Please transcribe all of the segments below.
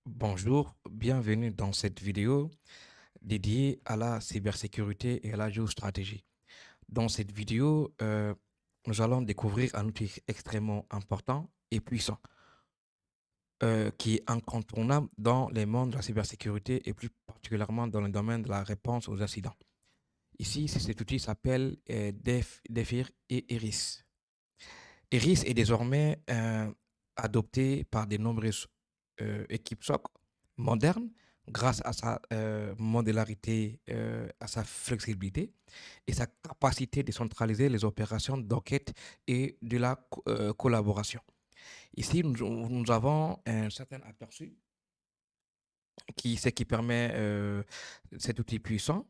Bonjour, bienvenue dans cette vidéo dédiée à la cybersécurité et à la géostratégie. Dans cette vidéo, nous allons découvrir un outil extrêmement important et puissant qui est incontournable dans les mondes de la cybersécurité et plus particulièrement dans le domaine de la réponse aux incidents. Ici, cet outil s'appelle DEFIR et ERIS. ERIS est désormais adopté par de nombreuses équipes SOC modernes grâce à sa modularité, à sa flexibilité et sa capacité de centraliser les opérations d'enquête et de la collaboration. Ici, nous avons un certain aperçu ce qui permet cet outil puissant.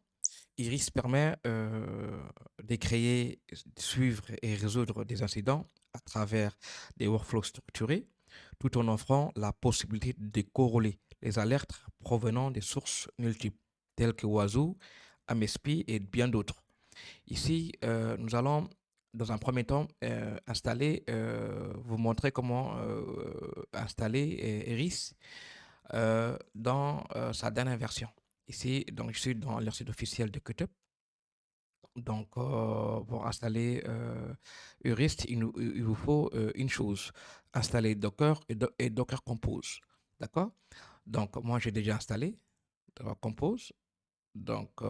Iris permet de créer, suivre et résoudre des incidents à travers des workflows structurés, tout en offrant la possibilité de corréler les alertes provenant des sources multiples, telles que Wazoo, MSP et bien d'autres. Ici, nous allons, dans un premier temps, vous montrer comment installer Iris dans sa dernière version. Ici, donc, je suis dans leur site officiel de QTUP. Donc, pour installer Eurist, il vous faut une chose, installer Docker et Docker Compose. D'accord? Donc, moi, j'ai déjà installé Docker Compose. Donc,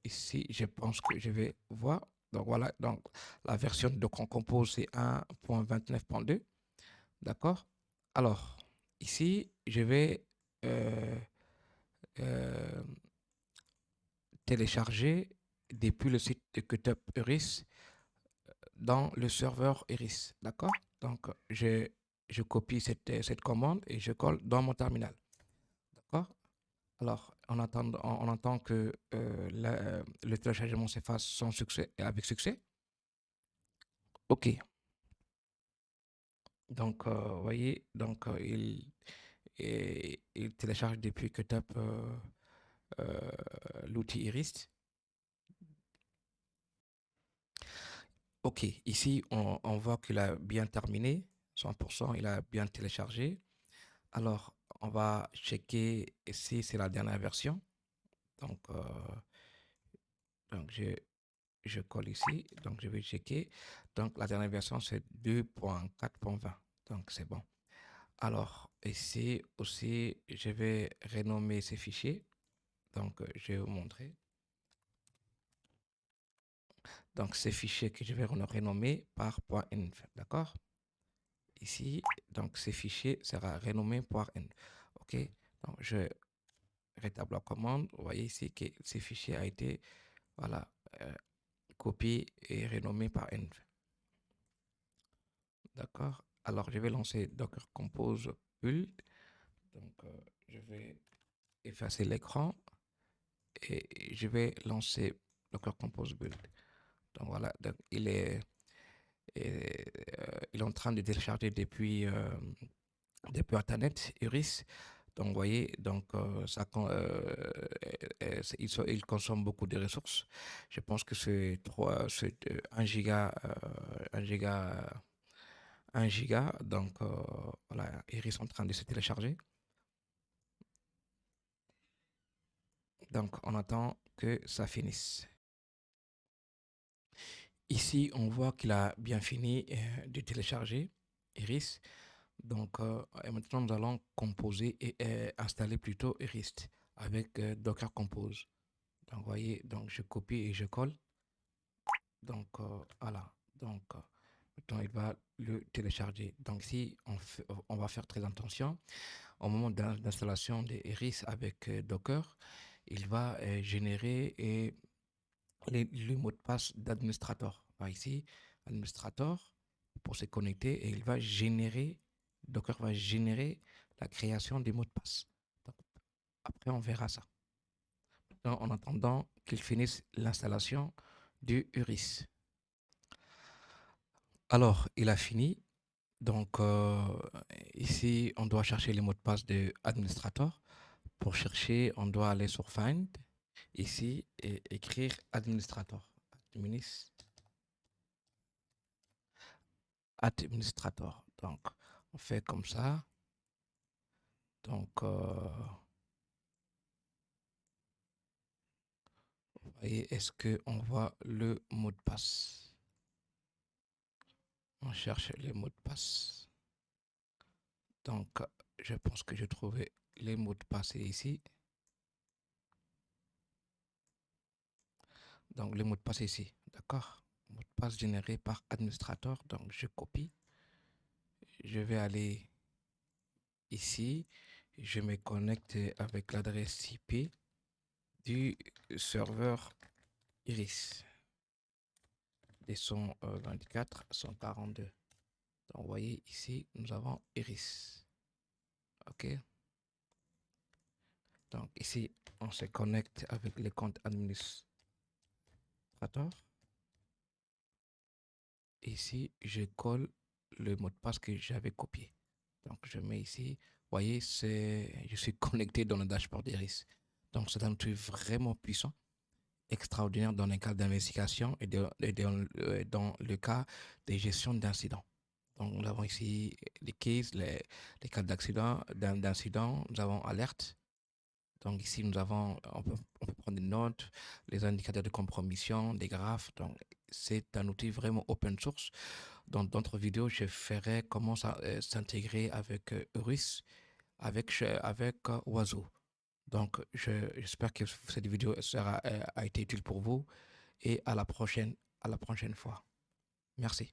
ici, je pense que je vais voir. Donc, voilà. Donc, la version de Docker Compose, c'est 1.29.2. D'accord? Alors, ici, je vais euh, euh, télécharger depuis le site de QTUP Eurist dans le serveur Iris. D'accord? Donc, je copie cette commande et je colle dans mon terminal. D'accord? Alors, on attend que le téléchargement se fasse sans succès, avec succès. OK. Donc, vous voyez, donc, il télécharge depuis que tape l'outil Iris. OK. Ici, on voit qu'il a bien terminé. 100%, il a bien téléchargé. Alors, on va checker si c'est la dernière version. Donc, donc je colle ici. Donc, je vais checker. Donc, la dernière version, c'est 2.4.20. Donc, c'est bon. Alors, ici aussi, je vais renommer ces fichiers. Donc, je vais vous montrer. Donc, ces fichiers que je vais renommer par .env. D'accord? Ici, donc, ces fichiers sera renommé .env. OK? Donc, je rétablir la commande. Vous voyez ici que ces fichiers a été voilà, copié et renommé par env. D'accord. Alors, je vais lancer Docker Compose build. Donc, je vais effacer l'écran et je vais lancer Docker Compose build. Donc, voilà. Donc, il est en train de télécharger depuis Internet, Iris. Donc, vous voyez, donc, il consomme beaucoup de ressources. Je pense que c'est 1 giga, 1 giga, 1 giga. Donc, voilà, Iris est en train de se télécharger. Donc, on attend que ça finisse. Ici, on voit qu'il a bien fini de télécharger Iris. Donc, et maintenant, nous allons composer et installer plutôt Iris avec Docker Compose. Donc, vous voyez, donc je copie et je colle. Donc, voilà. Donc, maintenant, il va le télécharger. Donc, si on va faire très attention, au moment d'installation de Iris avec Docker, il va générer le mot de passe d'administrateur. Ici, administrateur pour se connecter et il va générer, Docker va générer la création des mots de passe. Donc, après, on verra ça. Donc, en attendant qu'il finisse l'installation du URIS. Alors, il a fini. Donc, ici, on doit chercher les mots de passe de administrateur. Pour chercher, on doit aller sur Find, ici, et écrire administrateur. Administrateur. Donc, on fait comme ça. Donc, vous voyez, est-ce qu'on voit le mot de passe? On cherche les mots de passe. Donc, je pense que j'ai trouvé les mots de passe ici. Donc, les mots de passe ici, d'accord? Mot de passe généré par administrateur. Donc, je copie. Je vais aller ici. Je me connecte avec l'adresse IP du serveur Iris. Des 124, 142. Donc, vous voyez ici, nous avons Iris. OK. Donc, ici, on se connecte avec le compte administrateur. Ici, je colle le mot de passe que j'avais copié. Donc, je mets ici. Vous voyez, je suis connecté dans le dashboard d'Iris. Donc, c'est un outil vraiment puissant, extraordinaire dans le cas d'investigation et dans le cas de gestion d'incidents. Donc, nous avons ici les cases, les cas d'accident, d'incident. Nous avons alerte. Donc, ici, on peut prendre des notes, les indicateurs de compromission, des graphes. Donc, c'est un outil vraiment open source. Dans d'autres vidéos, je ferai comment s'intégrer avec Eurus, avec Oiseau. Donc, j'espère que cette vidéo a été utile pour vous et à la prochaine fois. Merci.